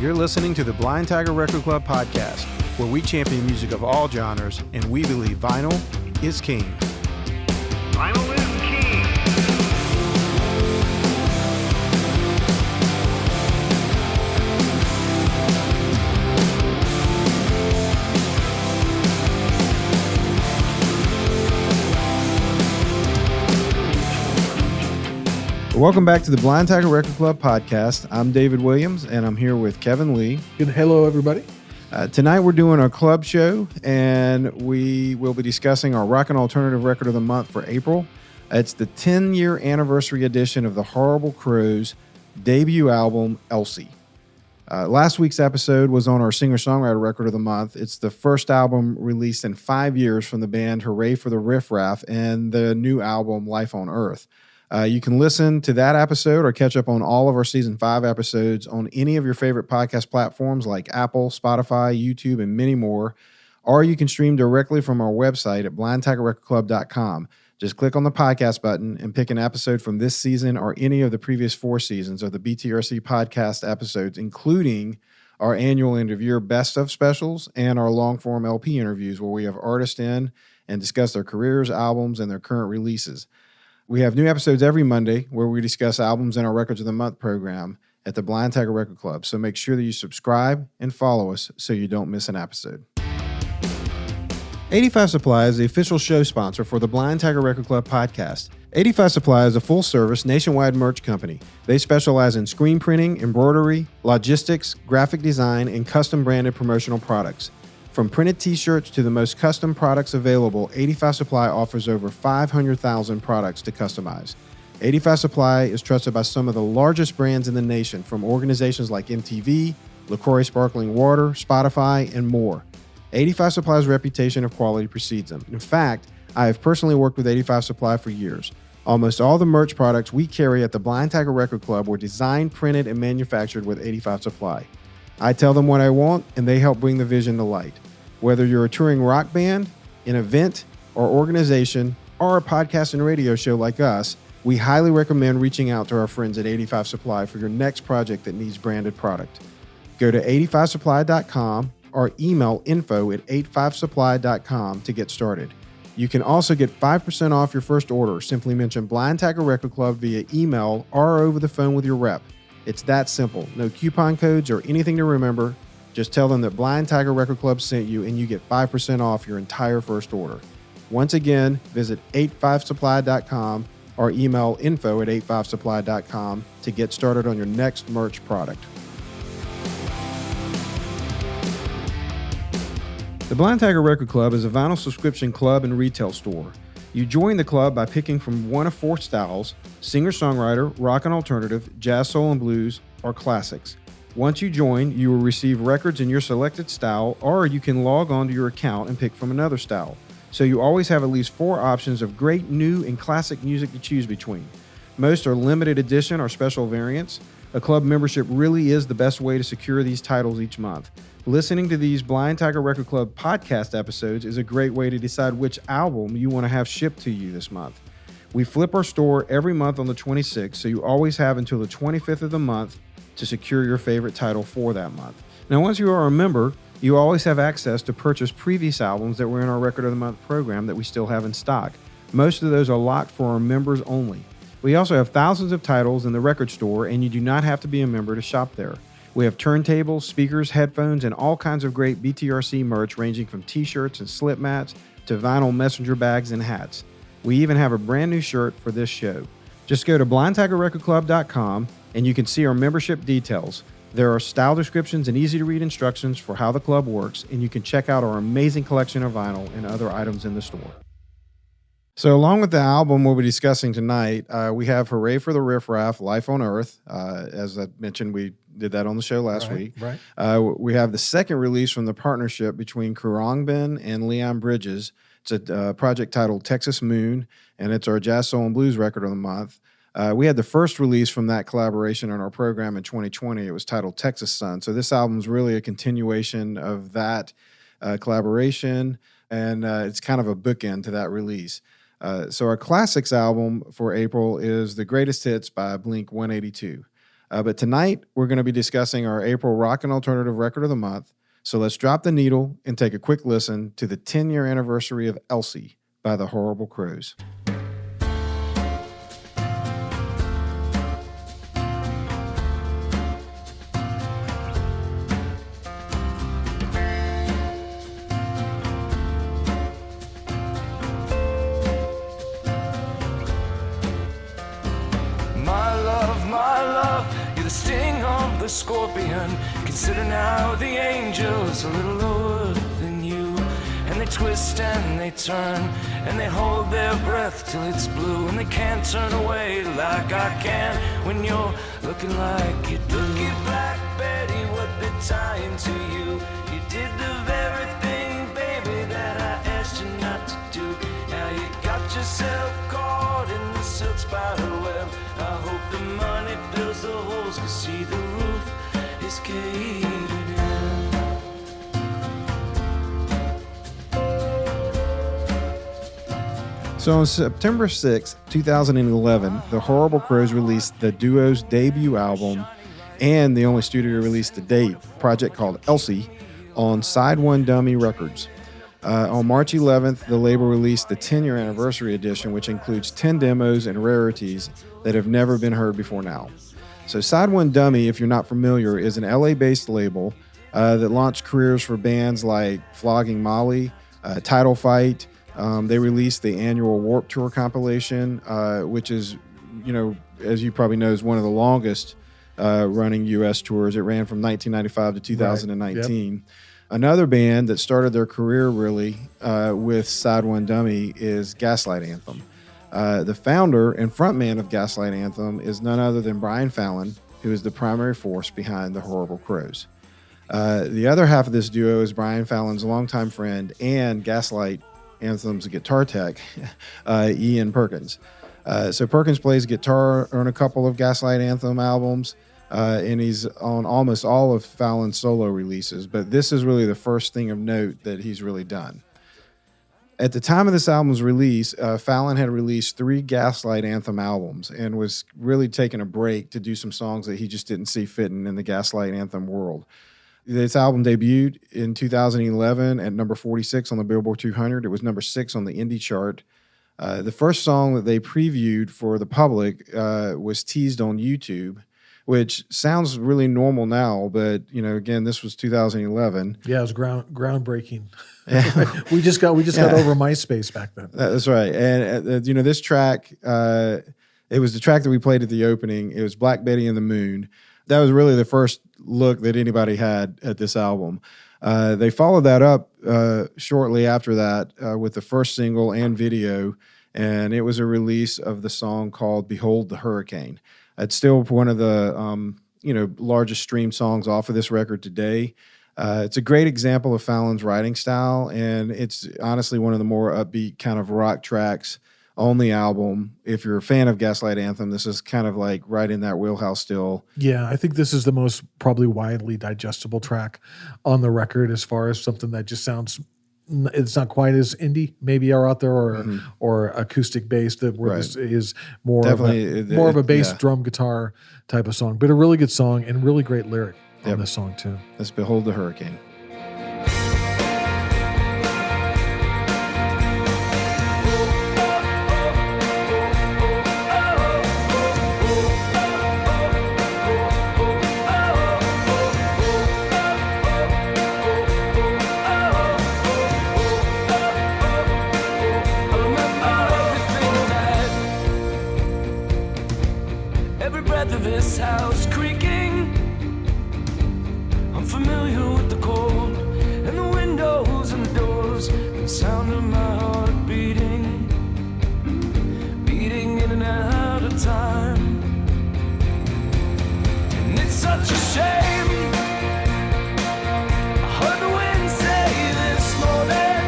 You're listening to the Blind Tiger Record Club podcast, where we champion music of all genres, and we believe vinyl is king. Vinyl is king. Welcome back to the Blind Tiger Record Club podcast. I'm David Williams, and I'm here with Kevin Lee. Good hello, everybody. Tonight we're doing our club show, and we will be discussing our Rock and Alternative Record of the Month for April. It's the 10-year anniversary edition of the Horrible Crow's debut album, Elsie. Last week's episode was on our Singer-Songwriter Record of the Month. It's the first album released in 5 years from the band Hooray for the Riff Raff and the new album, Life on Earth. You can listen to that episode or catch up on all of our Season 5 episodes on any of your favorite podcast platforms like Apple, Spotify, YouTube, and many more. Or you can stream directly from our website at blindtigerrecordclub.com. Just click on the podcast button and pick an episode from this season or any of the previous 4 seasons of the BTRC podcast episodes, including our annual end of year best of specials and our long form LP interviews where we have artists in and discuss their careers, albums, and their current releases. We have new episodes every Monday where we discuss albums in our Records of the Month program at the Blind Tiger Record Club. So make sure that you subscribe and follow us so you don't miss an episode. 85 Supply is the official show sponsor for the Blind Tiger Record Club podcast. 85 Supply is a full-service nationwide merch company. They specialize in screen printing, embroidery, logistics, graphic design, and custom-branded promotional products. From printed t-shirts to the most custom products available, 85 Supply offers over 500,000 products to customize. 85 Supply is trusted by some of the largest brands in the nation, from organizations like MTV, LaCroix Sparkling Water, Spotify, and more. 85 Supply's reputation of quality precedes them. In fact, I have personally worked with 85 Supply for years. Almost all the merch products we carry at the Blind Tiger Record Club were designed, printed, and manufactured with 85 Supply. I tell them what I want, and they help bring the vision to light. Whether you're a touring rock band, an event, or organization, or a podcast and radio show like us, we highly recommend reaching out to our friends at 85 Supply for your next project that needs branded product. Go to 85supply.com or email info@85supply.com to get started. You can also get 5% off your first order. Simply mention Blind Tiger Record Club via email or over the phone with your rep. It's that simple. No coupon codes or anything to remember. Just tell them that Blind Tiger Record Club sent you and you get 5% off your entire first order. Once again, visit 85supply.com or email info@85supply.com to get started on your next merch product. The Blind Tiger Record Club is a vinyl subscription club and retail store. You join the club by picking from one of 4 styles: singer-songwriter, rock and alternative, jazz, soul, and blues, or classics. Once you join, you will receive records in your selected style, or you can log on to your account and pick from another style. So you always have at least 4 options of great new and classic music to choose between. Most are limited edition or special variants. A club membership really is the best way to secure these titles each month. Listening to these Blind Tiger Record Club podcast episodes is a great way to decide which album you want to have shipped to you this month. We flip our store every month on the 26th, so you always have until the 25th of the month to secure your favorite title for that month. Now, once you are a member, you always have access to purchase previous albums that were in our Record of the Month program that we still have in stock. Most of those are locked for our members only. We also have thousands of titles in the record store, and you do not have to be a member to shop there. We have turntables, speakers, headphones, and all kinds of great BTRC merch ranging from t-shirts and slip mats to vinyl messenger bags and hats. We even have a brand new shirt for this show. Just go to blindtigerrecordclub.com and you can see our membership details. There are style descriptions and easy-to-read instructions for how the club works, and you can check out our amazing collection of vinyl and other items in the store. So along with the album we'll be discussing tonight, we have Hooray for the Riff Raff, Life on Earth. As I mentioned, we did that on the show last week. Right. We have the second release from the partnership between Khruangbin and Leon Bridges. It's a project titled Texas Moon, and it's our Jazz, Soul, and Blues Record of the Month. We had the first release from that collaboration on our program in 2020. It was titled Texas Sun. So this album is really a continuation of that collaboration, and it's kind of a bookend to that release. So our classics album for April is The Greatest Hits by Blink-182. But tonight, we're going to be discussing our April Rock and Alternative Record of the Month. So let's drop the needle and take a quick listen to the 10-year anniversary of Elsie by the Horrible Crows. The scorpion, consider now the angels a little lower than you, and they twist and they turn and they hold their breath till it's blue, and they can't turn away like I can when you're looking like you do. Look at Black Betty, what they're tying to you. You did the very thing, baby, that I asked you not to do. Now you got yourself caught in the silk spider web. I hope the money fills the holes, 'cause see the roof is caving in. So on September 6, 2011, the Horrible Crows released the duo's debut album and the only studio release to date, a project called Elsie, on Side One Dummy Records. On March 11th, the label released the 10-year anniversary edition, which includes 10 demos and rarities that have never been heard before now. So Side One Dummy, if you're not familiar, is an LA-based label that launched careers for bands like Flogging Molly, Title Fight. They released the annual Warped Tour compilation, which is, as you probably know, is one of the longest running U.S. tours. It ran from 1995 to 2019. Right. Yep. Another band that started their career really with Side One Dummy is Gaslight Anthem. The founder and frontman of Gaslight Anthem is none other than Brian Fallon, who is the primary force behind the Horrible Crows. The other half of this duo is Brian Fallon's longtime friend and Gaslight Anthem's guitar tech, Ian Perkins. So Perkins plays guitar on a couple of Gaslight Anthem albums, and he's on almost all of Fallon's solo releases, but this is really the first thing of note that he's really done. At the time of this album's release, Fallon had released 3 Gaslight Anthem albums and was really taking a break to do some songs that he just didn't see fitting in the Gaslight Anthem world. This album debuted in 2011 at number 46 on the Billboard 200. It was number 6 on the indie chart. The first song that they previewed for the public was teased on YouTube, which sounds really normal now, but again, this was 2011. Yeah, it was groundbreaking. we just got over MySpace back then. That's right, and this track, it was the track that we played at the opening. It was Black Betty and the Moon. That was really the first look that anybody had at this album. They followed that up shortly after that with the first single and video, and it was a release of the song called "Behold the Hurricane." It's still one of the largest streamed songs off of this record today. It's a great example of Fallon's writing style, and it's honestly one of the more upbeat kind of rock tracks on the album. If you're a fan of Gaslight Anthem, this is kind of like right in that wheelhouse still. Yeah, I think this is the most probably widely digestible track on the record as far as something that just sounds, it's not quite as indie maybe are out there or acoustic based, that where this is more of a bass drum guitar type of song, but a really good song and really great lyric on this song too. Let's Behold the Hurricane. This house creaking, I'm familiar with the cold and the windows and the doors, and the sound of my heart beating in and out of time. And it's such a shame, I heard the wind say this morning,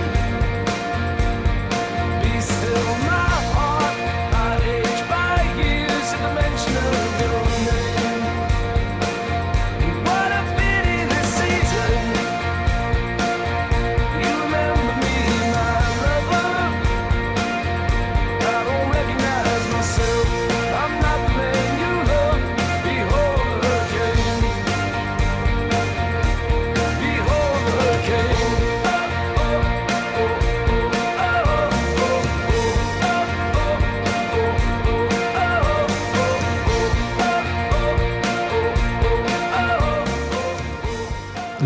be still my heart, I'd age by years in the mention of your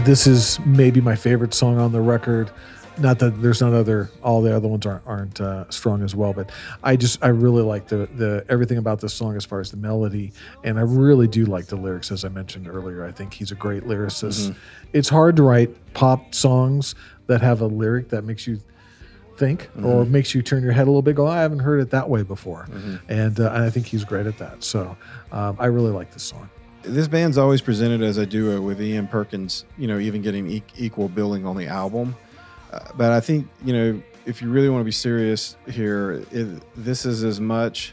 This is maybe my favorite song on the record. Not that there's not all the other ones aren't strong as well, but I really like the everything about this song as far as the melody, and I really do like the lyrics, as I mentioned earlier. I think he's a great lyricist. It's hard to write pop songs that have a lyric that makes you think or makes you turn your head a little bit, go, I haven't heard it that way before. And I think he's great at that. So I really like this song. This band's always presented as a duo with Ian Perkins, even getting equal billing on the album. But I think, if you really want to be serious here, this is as much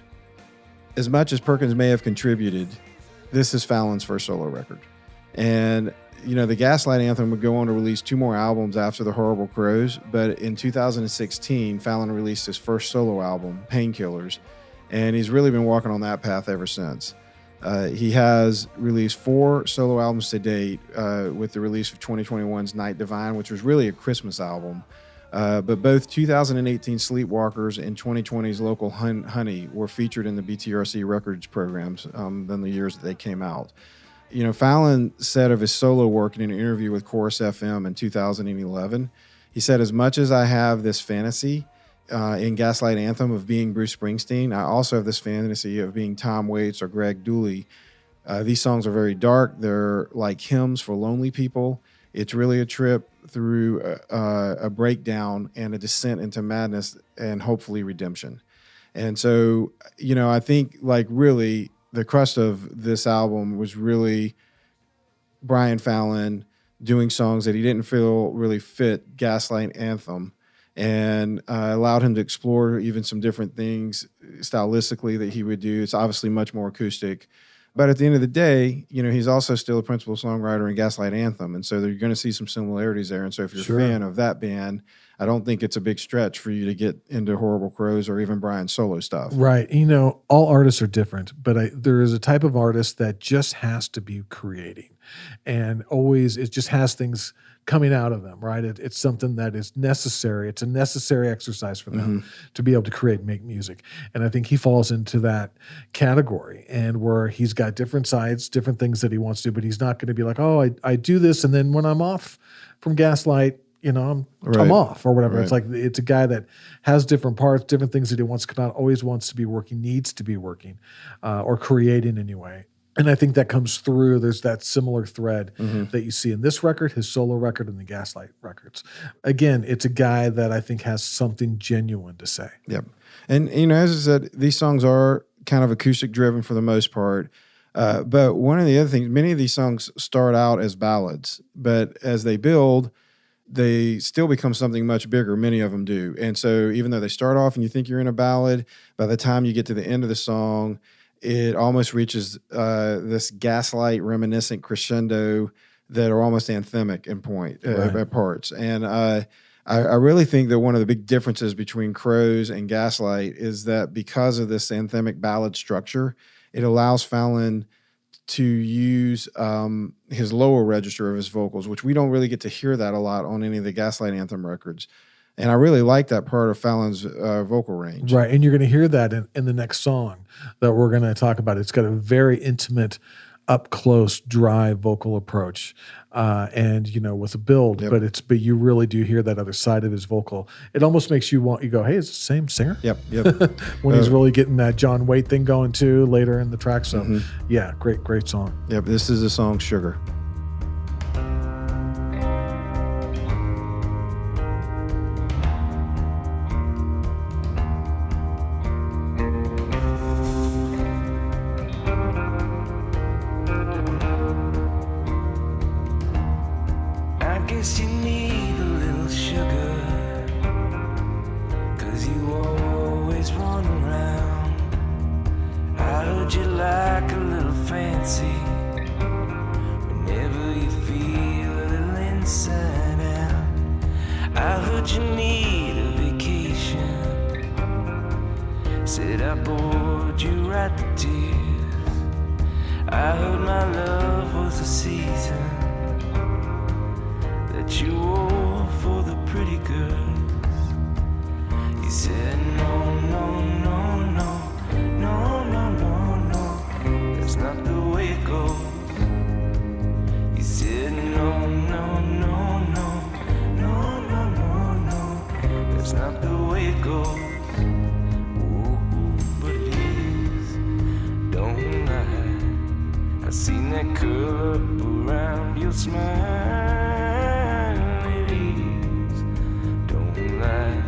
as Perkins may have contributed, this is Fallon's first solo record. And, the Gaslight Anthem would go on to release 2 more albums after The Horrible Crows. But in 2016, Fallon released his first solo album, Painkillers. And he's really been walking on that path ever since. He has released 4 solo albums to date, with the release of 2021's Night Divine, which was really a Christmas album. But both 2018 Sleepwalkers and 2020's Local Honey were featured in the BTRC Records programs than the years that they came out. Fallon said of his solo work in an interview with Chorus FM in 2011, he said, as much as I have this fantasy in Gaslight Anthem of being Bruce Springsteen, I also have this fantasy of being Tom Waits or Greg Dooley. These songs are very dark. They're like hymns for lonely people. It's really a trip through a breakdown and a descent into madness and hopefully redemption. And so, I think really the crust of this album was really Brian Fallon doing songs that he didn't feel really fit Gaslight Anthem, and allowed him to explore even some different things stylistically that he would do. It's obviously much more acoustic. But at the end of the day, he's also still a principal songwriter in Gaslight Anthem. And so you're going to see some similarities there. And so if you're a fan of that band, I don't think it's a big stretch for you to get into Horrible Crows or even Brian's solo stuff. Right. All artists are different, but there is a type of artist that just has to be creating. And always, it just has things coming out of them, right? It's something that is necessary. It's a necessary exercise for them to be able to create and make music. And I think he falls into that category, and where he's got different sides, different things that he wants to do, but he's not going to be like, oh, I do this, and then when I'm off from Gaslight, I'm off or whatever. Right. It's like, it's a guy that has different parts, different things that he wants to come out, always wants to be working, needs to be working, or creating anyway. And I think that comes through. There's that similar thread that you see in this record, his solo record, and the Gaslight records. Again, it's a guy that I think has something genuine to say. Yep. And, as I said, these songs are kind of acoustic driven for the most part. But one of the other things, many of these songs start out as ballads, but as they build, they still become something much bigger. Many of them do. And so even though they start off and you think you're in a ballad, by the time you get to the end of the song, it almost reaches this Gaslight reminiscent crescendo that are almost anthemic in at parts. And I really think that one of the big differences between Crows and Gaslight is that because of this anthemic ballad structure, it allows Fallon to use his lower register of his vocals, which we don't really get to hear that a lot on any of the Gaslight Anthem records. And I really like that part of Fallon's vocal range. Right, and you're going to hear that in the next song that we're going to talk about. It's got a very intimate, up-close, dry vocal approach, and with a build. Yep. But you really do hear that other side of his vocal. It almost makes you go, hey, is it the same singer? Yep. When he's really getting that John Waite thing going too later in the track. So yeah, great song. Yep, this is the song Sugar. Guess you need a little sugar, 'cause you always run around. I heard you like a little fancy whenever you feel a little inside out. I heard you need a vacation, said I bored you right to tears. I heard my love was a season that you wore for the pretty girls. You said no, that's not the way it goes. You said no, I seen that curl up around your smile. It is, don't lie.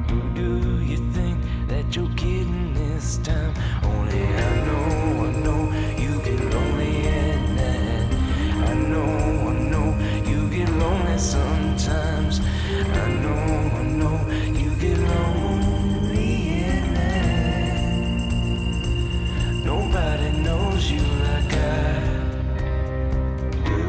Who do you think that you're kidding this time? Only I know you get lonely at night. I know you get lonely sometimes. I know you get lonely at night. Nobody knows you like I do.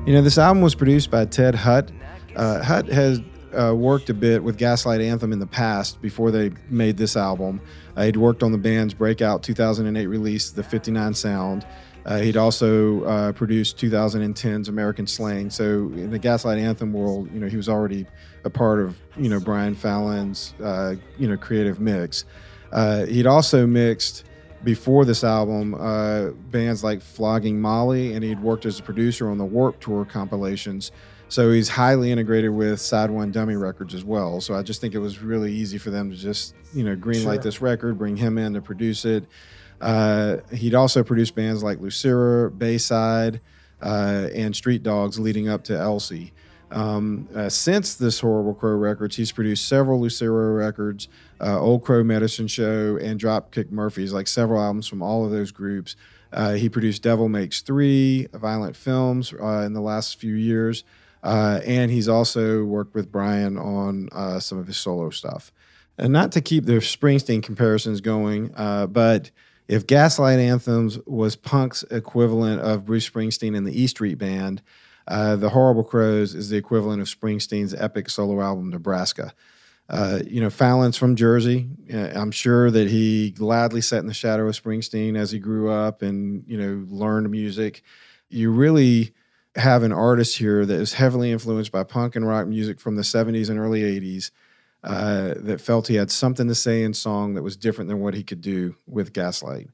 You know, this album was produced by Ted Hutt. Hutt has worked a bit with Gaslight Anthem in the past before they made this album. He'd worked on the band's breakout 2008 release, The 59 Sound. He'd also produced 2010's American Slang. So in the Gaslight Anthem world, you know, he was already a part of, you know, Brian Fallon's, creative mix. He'd also mixed, before this album, bands like Flogging Molly, and he'd worked as a producer on the Warped Tour compilations. So he's highly integrated with Side One Dummy Records as well. So I just think it was really easy for them to just, you know, greenlight this record, bring him in to produce it. He'd also produced bands like Lucira, Bayside, and Street Dogs leading up to Elsie. Since this Horrible Crow Records, he's produced several Lucira records, Old Crow Medicine Show, and Dropkick Murphys, like several albums from all of those groups. He produced Devil Makes 3, Violent Films in the last few years. And he's also worked with Brian on some of his solo stuff. And not to keep the Springsteen comparisons going, but if Gaslight Anthems was punk's equivalent of Bruce Springsteen and the E Street Band, the Horrible Crows is the equivalent of Springsteen's epic solo album, Nebraska. Fallon's from Jersey. I'm sure that he gladly sat in the shadow of Springsteen as he grew up and, you know, learned music. You really have an artist here that is heavily influenced by punk and rock music from the 70s and early 80s that felt he had something to say in song that was different than what he could do with Gaslight.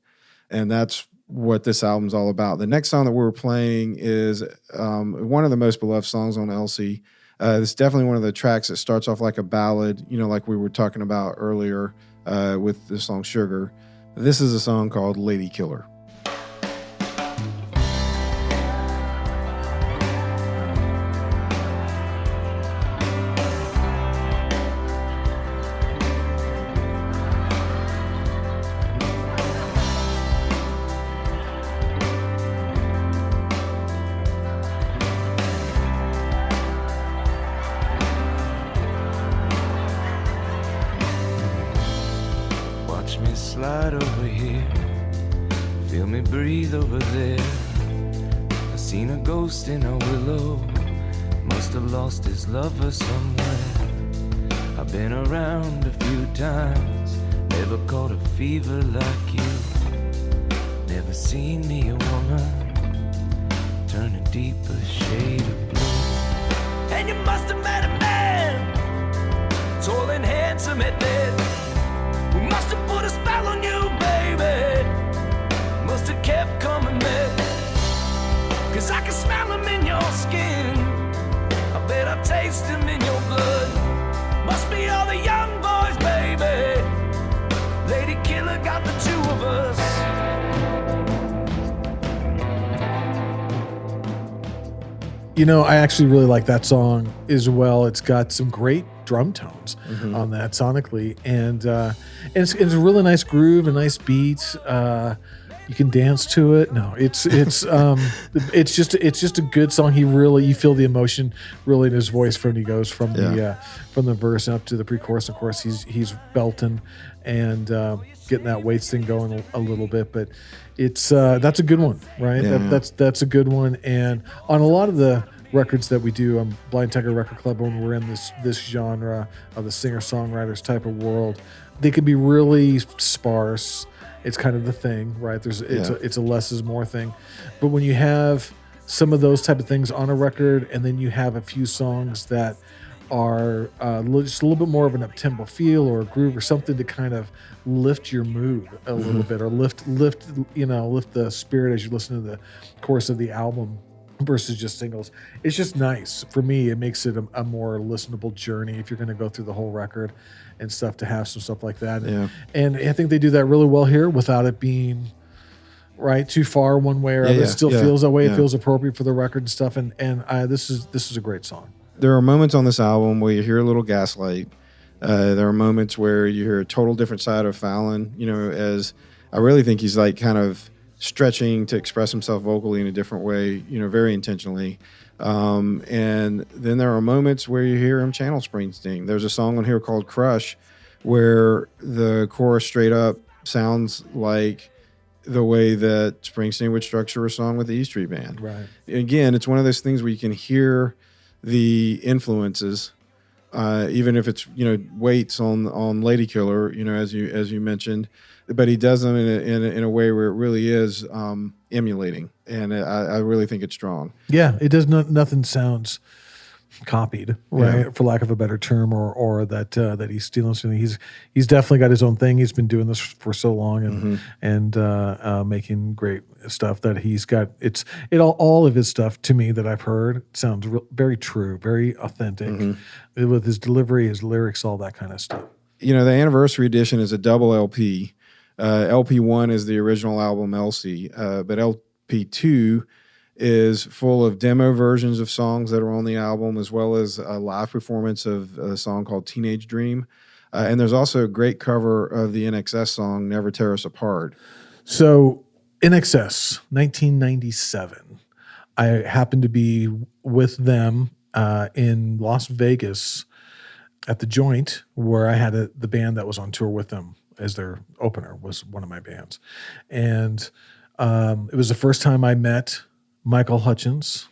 And that's what this album's all about. The next song that we're playing is one of the most beloved songs on Elsie. It's definitely one of the tracks that starts off like a ballad, you know, like we were talking about earlier with the song Sugar. This is a song called Lady Killer. Watch me slide over here, feel me breathe over there. I seen a ghost in a willow, must have lost his lover somewhere. I've been around a few times, never caught a fever like you. Never seen me a woman turn a deeper shade of blue. And you must have met a man, tall and handsome at that. We must have put a spell on you, baby. Must have kept coming back. 'Cause I can smell them in your skin. I bet I taste them in your blood. Must be all the young boys, baby. Lady Killer got the two of us. You know, I actually really like that song as well. It's got some great drum tones on that sonically, and it's a really nice groove, a nice beat. You can dance to it. No, it's just a good song. You feel the emotion really in his voice from when he goes from the verse up to the pre-chorus. Of course, he's belting and getting that weights thing going a little bit, but it's that's a good one, right? Yeah. That's a good one. And on a lot of the records that we do on Blind Tiger Record Club, when we're in this genre of the singer-songwriters type of world, they could be really sparse. It's kind of the thing, right? It's a less is more thing. But when you have some of those type of things on a record, and then you have a few songs that are just a little bit more of an up-tempo feel or a groove or something to kind of lift your mood a little bit, or lift the spirit as you listen to the course of the album. versus just singles. It's just nice for me. It makes it a more listenable journey if you're going to go through the whole record and stuff, to have some stuff like that. Yeah. And I think they do that really well here without it being right too far one way or other. It still feels that way. It feels appropriate for the record and stuff. And this is a great song. There are moments on this album where you hear a little Gaslight. There are moments where you hear a total different side of Fallon, as I really think he's like kind of stretching to express himself vocally in a different way, very intentionally. And then there are moments where you hear him channel Springsteen. There's a song on here called Crush where the chorus straight up sounds like the way that Springsteen would structure a song with the E Street Band. Right. Again, it's one of those things where you can hear the influences, even if it's Waits on Lady Killer, as you mentioned, but he does them in a way where it really is emulating, and I really think it's strong. Yeah, it does nothing sounds copied, right? For lack of a better term, or that he's stealing something. He's definitely got his own thing. He's been doing this for so long and making great stuff that he's got. All of his stuff to me that I've heard sounds very true, very authentic with his delivery, his lyrics, all that kind of stuff. The anniversary edition is a double LP. LP1 is the original album Elsie, but LP2 is full of demo versions of songs that are on the album, as well as a live performance of a song called Teenage Dream. And there's also a great cover of the NXS song Never Tear Us Apart. So NXS, 1997. I happened to be with them in Las Vegas at the Joint, where I had the band that was on tour with them as their opener, was one of my bands. And it was the first time I met Michael Hutchence,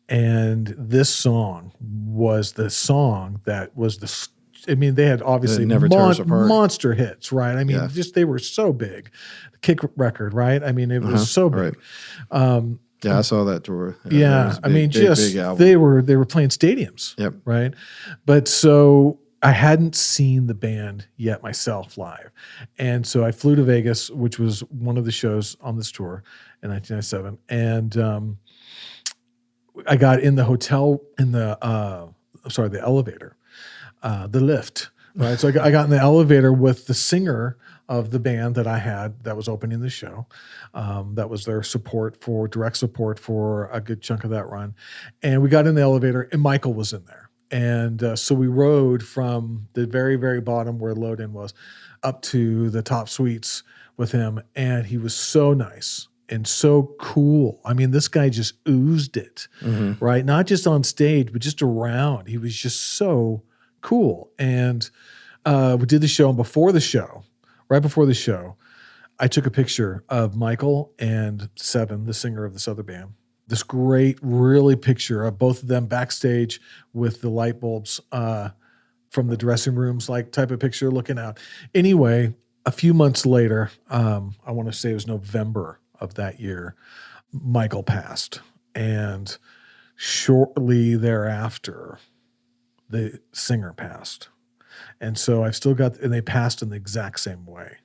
and this song was the song that was they had obviously monster hits, right? I mean, they were so big. The Kick record, right? I mean, it was so big. Right. I saw that tour. Big album. They were playing stadiums, right? But so I hadn't seen the band yet myself live. And so I flew to Vegas, which was one of the shows on this tour in 1997. And I got in the hotel in the elevator, the lift, right? So I got in the elevator with the singer of the band that I had that was opening the show. That was their direct support for a good chunk of that run. And we got in the elevator and Michael was in there. And so we rode from the very, very bottom where load-in was up to the top suites with him. And he was so nice and so cool. I mean, this guy just oozed it, right? Not just on stage, but just around. He was just so cool. And we did the show. And right before the show, I took a picture of Michael and Seven, the singer of this other band. This great, really picture of both of them backstage with the light bulbs from the dressing rooms, like type of picture looking out. Anyway, a few months later, I want to say it was November of that year, Michael passed. And shortly thereafter, the singer passed. And so I've still got, and they passed in the exact same way.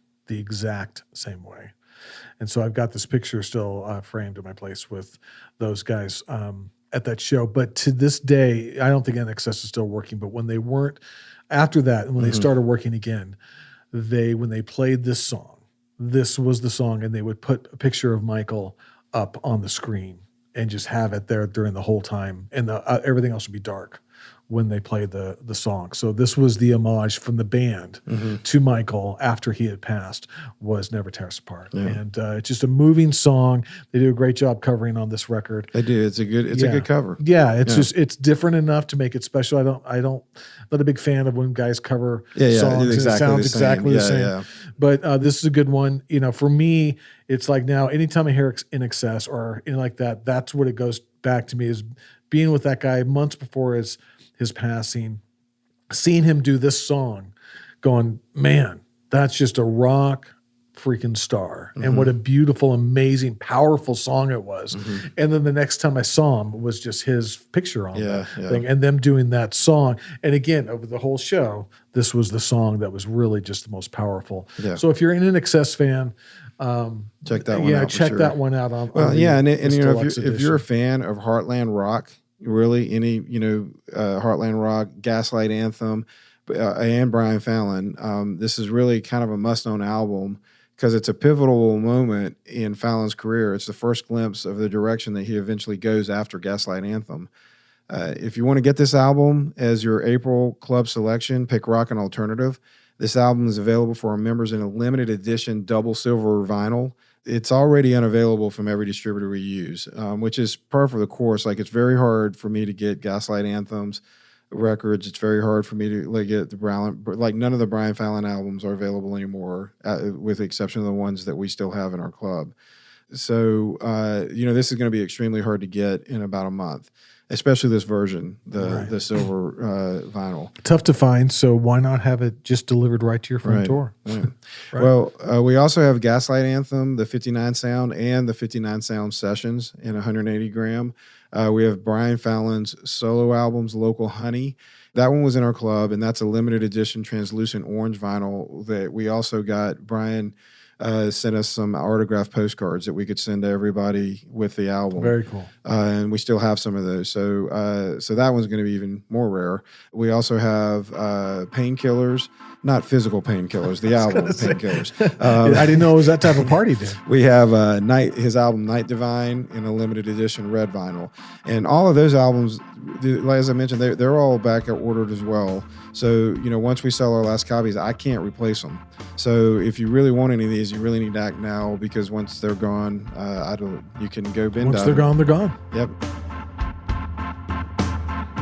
And so I've got this picture still framed in my place with those guys at that show. But to this day, I don't think NXS is still working. But when they weren't, after that, when they started working again, when they played this song, this was the song, and they would put a picture of Michael up on the screen and just have it there during the whole time. And everything else would be dark when they played the song. So this was the homage from the band to Michael after he had passed, was Never Tear Us Apart. Yeah. And it's just a moving song. They do a great job covering on this record. They do. It's a good cover. Yeah, it's different enough to make it special. I'm not a big fan of when guys cover songs and it sounds exactly the same. Yeah. But this is a good one. For me, it's like now anytime I hear In Excess or anything like that, that's what it goes back to me, is being with that guy months before his passing, seeing him do this song, going, man, that's just a rock freaking star, and what a beautiful, amazing, powerful song it was. And then the next time I saw him was just his picture on that thing, and them doing that song. And again, over the whole show, this was the song that was really just the most powerful. So if you're an INXS fan, check that one out. Check that one out. On and if you're a fan of Heartland rock, really any Heartland rock, Gaslight Anthem, and Brian Fallon, this is really kind of a must-own album because it's a pivotal moment in Fallon's career. It's the first glimpse of the direction that he eventually goes after Gaslight Anthem. If you want to get this album as your April club selection, pick Rock and Alternative. This album is available for our members in a limited edition double silver vinyl. It's already unavailable from every distributor we use, which is par for the course. Like, it's very hard for me to get Gaslight Anthems records. It's very hard for me to get the Brown. Like, none of the Brian Fallon albums are available anymore, with the exception of the ones that we still have in our club. So, this is going to be extremely hard to get in about a month, especially this version, the silver vinyl. Tough to find, so why not have it just delivered right to your front door? Right. Well, we also have Gaslight Anthem, the 59 sound, and the 59 sound sessions in 180 gram. We have Brian Fallon's solo albums, Local Honey. That one was in our club, and that's a limited edition translucent orange vinyl that we also got. Brian sent us some autographed postcards that we could send to everybody with the album. Very cool. And we still have some of those. So that one's going to be even more rare. We also have Painkillers, not physical painkillers, the album Painkillers. I didn't know it was that type of party then. We have his album Night Divine in a limited edition red vinyl. And all of those albums, as I mentioned, they're all back ordered as well. So, once we sell our last copies, I can't replace them. So if you really want any of these, you really need to act now, because once they're gone, you can go bend Once they're gone, they're gone. Yep.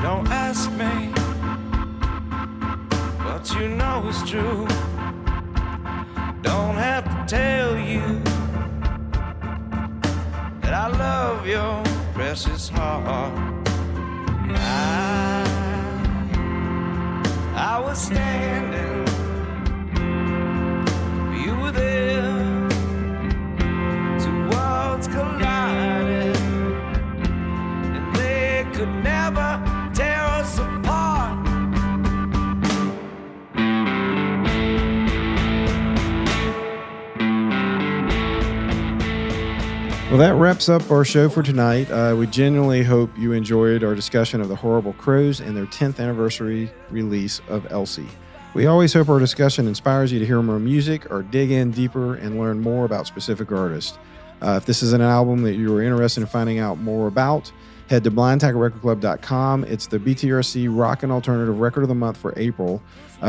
Don't ask me, but you know it's true. Don't have to tell you that I love your precious heart. I was standing, you were there, two worlds collided, and they could never tear us apart. Well, that wraps up our show for tonight. We genuinely hope you enjoyed our discussion of the Horrible Crows and their 10th anniversary release of Elsie. We always hope our discussion inspires you to hear more music or dig in deeper and learn more about specific artists. If this is an album that you are interested in finding out more about, head to blindtackerrecordclub.com. It's the BTRC Rock and Alternative Record of the Month for April.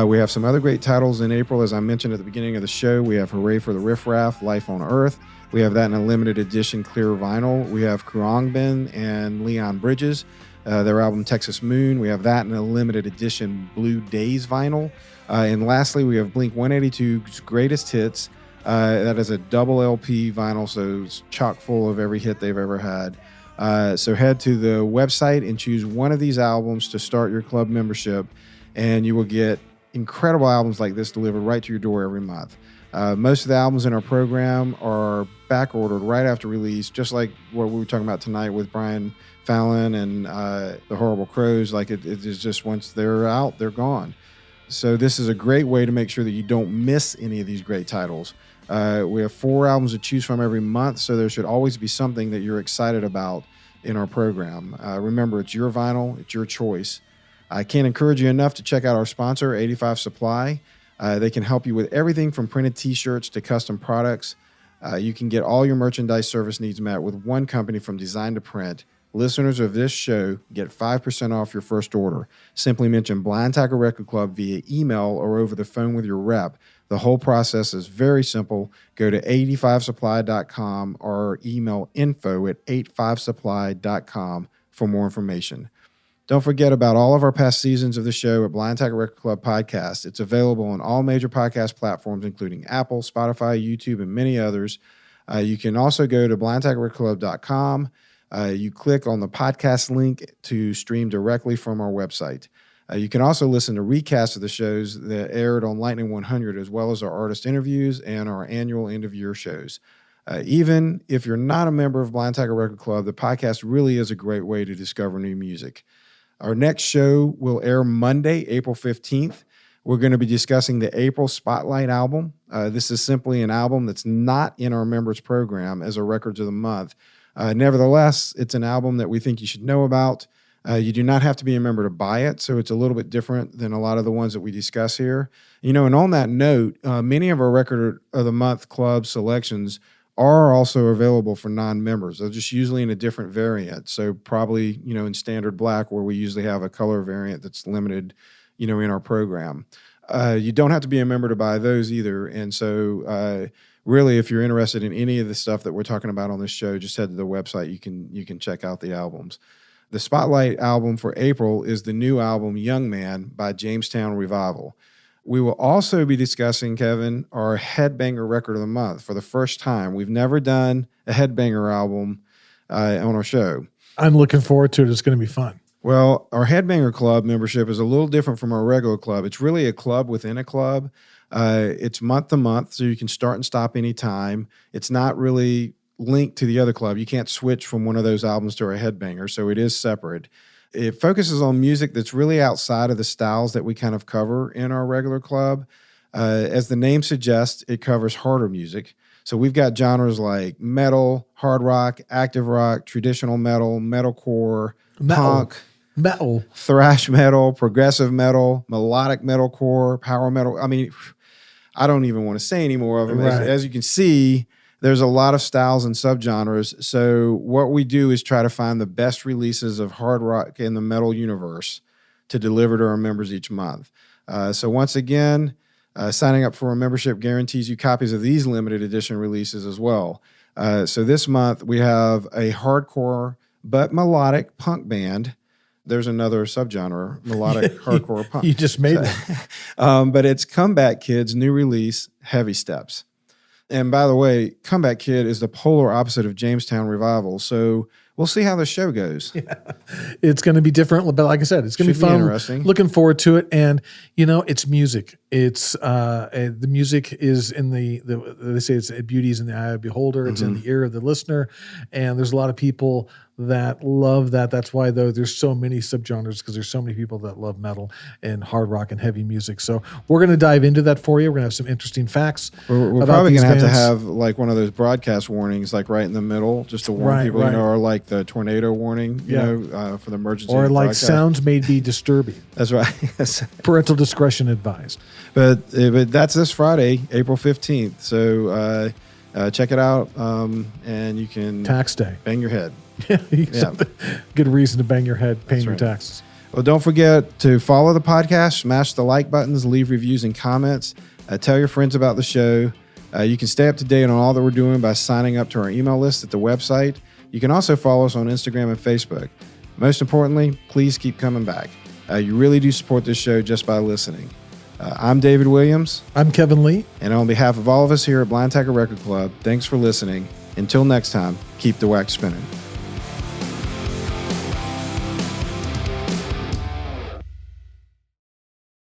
We have some other great titles in April. As I mentioned at the beginning of the show, we have Hooray for the Riff Raff, Life on Earth. We have that in a limited edition clear vinyl. We have Khruangbin and Leon Bridges, their album Texas Moon. We have that in a limited edition Blue Days vinyl. And lastly, we have Blink-182's Greatest Hits. That is a double LP vinyl, so it's chock full of every hit they've ever had. So head to the website and choose one of these albums to start your club membership, and you will get incredible albums like this delivered right to your door every month. Most of the albums in our program are back ordered right after release, just like what we were talking about tonight with Brian Fallon and the Horrible Crows. Like it is just, once they're out, they're gone. So this is a great way to make sure that you don't miss any of these great titles. We have 4 albums to choose from every month, so there should always be something that you're excited about in our program. Remember, it's your vinyl, it's your choice. I can't encourage you enough to check out our sponsor, 85 Supply. They can help you with everything from printed t-shirts to custom products. You can get all your merchandise service needs met with one company from design to print. Listeners of this show get 5% off your first order. Simply mention Blind Tacker Record Club via email or over the phone with your rep. The whole process is very simple. Go to 85supply.com or email info@85supply.com for more information. Don't forget about all of our past seasons of the show at Blind Tacker Record Club Podcast. It's available on all major podcast platforms, including Apple, Spotify, YouTube, and many others. You can also go to blindtackerrecordclub.com. You click on the podcast link to stream directly from our website. You can also listen to recasts of the shows that aired on Lightning 100, as well as our artist interviews and our annual end-of-year shows. Even if you're not a member of Blind Tiger Record Club, the podcast really is a great way to discover new music. Our next show will air Monday, April 15th. We're going to be discussing the April Spotlight album. This is simply an album that's not in our members program as a Records of the Month. Nevertheless, it's an album that we think you should know about. You do not have to be a member to buy it, so it's a little bit different than a lot of the ones that we discuss here. And on that note, many of our Record of the Month Club selections are also available for non-members. They're just usually in a different variant. So probably, in standard black, where we usually have a color variant that's limited, in our program. You don't have to be a member to buy those either. And so really, if you're interested in any of the stuff that we're talking about on this show, just head to the website. You can check out the albums. The Spotlight album for April is the new album Young Man by Jamestown Revival. We will also be discussing, Kevin, our Headbanger Record of the Month for the first time. We've never done a Headbanger album on our show. I'm looking forward to it. It's going to be fun. Well, our Headbanger Club membership is a little different from our regular club. It's really a club within a club. It's month to month, so you can start and stop anytime. It's not really linked to the other club. You can't switch from one of those albums to our Headbanger, so it is separate. It focuses on music that's really outside of the styles that we kind of cover in our regular club. As the name suggests, it covers harder music. So we've got genres like metal, hard rock, active rock, traditional metal, metalcore, punk, metal, thrash metal, progressive metal, melodic metalcore, power metal. I mean, I don't even want to say any more of them. Right. As you can see, there's a lot of styles and subgenres. So what we do is try to find the best releases of hard rock in the metal universe to deliver to our members each month. So once again, signing up for a membership guarantees you copies of these limited edition releases as well. So this month we have a hardcore but melodic punk band. There's another subgenre, melodic hardcore punk. You just made it. But it's Comeback Kid's new release, Heavy Steps. And by the way, Comeback Kid is the polar opposite of Jamestown Revival. So we'll see how the show goes. Yeah. It's going to be different, but like I said, it's going to be fun. Interesting. Looking forward to it. And, it's music. It's the music is in they say it's beauty is in the eye of the beholder. It's in the ear of the listener. And there's a lot of people that love that. That's why, though, there's so many subgenres, because there's so many people that love metal and hard rock and heavy music. So we're going to dive into that for you. We're going to have some interesting facts. We're probably going to have like one of those broadcast warnings, like right in the middle, just to warn people, or like the tornado warning, for the emergency. Or like broadcast. Sounds may be disturbing. That's right. Parental discretion advised. But that's this Friday, April 15th. So check it out, and you can tax day. Bang your head. Yeah. Good reason to bang your head, paying your right. taxes. Well, don't forget to follow the podcast, smash the like buttons, leave reviews and comments, tell your friends about the show. You can stay up to date on all that we're doing by signing up to our email list at the website. You can also follow us on Instagram and Facebook. Most importantly, please keep coming back. You really do support this show just by listening. I'm David Williams. I'm Kevin Lee. And on behalf of all of us here at Blind Tiger Record Club, thanks for listening. Until next time, keep the wax spinning.